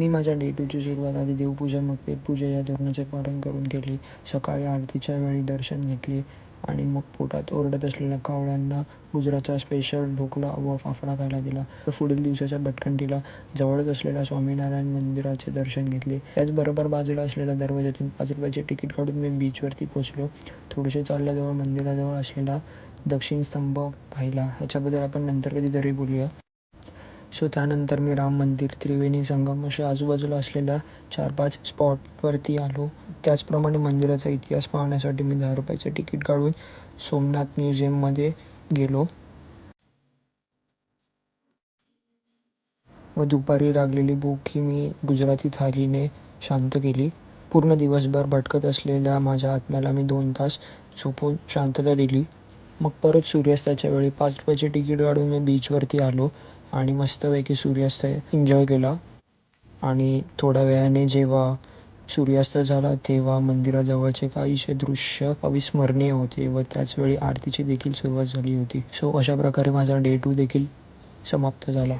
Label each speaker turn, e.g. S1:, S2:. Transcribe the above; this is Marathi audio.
S1: मी माझ्या डे 2ची सुरुवात आधी देवपूजा मग पेटपूजा या धोरणाचे पालन करून केली. सकाळी आरतीच्या वेळी दर्शन घेतले आणि मग पोटात ओरडत असलेल्या कावळ्यांना गुजरातचा स्पेशल ढोकला व फाफडा खायला दिला. पुढील दिवसाच्या भटकंतीला जवळच असलेल्या स्वामीनारायण मंदिराचे दर्शन घेतले. त्याचबरोबर बाजूला असलेल्या दरवाजातून 5 रुपयाचे तिकीट काढून मी बीचवरती पोहोचलो. थोडेसे चालल्याजवळ मंदिराजवळ असलेला दक्षिण स्तंभ पाहिला. ह्याच्याबद्दल आपण नंतर कधीतरी बोलूया. त्यानंतर मी राम मंदिर, त्रिवेणी संगम अशा आजूबाजूला असलेल्या 4-5 स्पॉटवरती आलो. त्याचप्रमाणे मंदिराचा इतिहास पाहण्यासाठी मी 10 रुपयाचे तिकीट काढून सोमनाथ म्युझियममध्ये गेलो व दुपारी लागलेली भूक ही मी गुजराती थालीने शांत केली. पूर्ण दिवसभर भटकत असलेल्या माझ्या आत्म्याला मी 2 तास झोपून शांतता दिली. मग परत सूर्यास्ताच्या वेळी 5 रुपयाचे तिकीट काढून मी बीचवरती आलो आणि मस्तपैकी सूर्यास्त एन्जॉय केला. आणि थोड्या वेळाने जेव्हा सूर्यास्त झाला तेव्हा मंदिराजवळचे काहीसे दृश्य अविस्मरणीय होते व त्याचवेळी आरतीची देखील सुरुवात झाली होती. अशा प्रकारे माझा डे 2 देखील समाप्त झाला.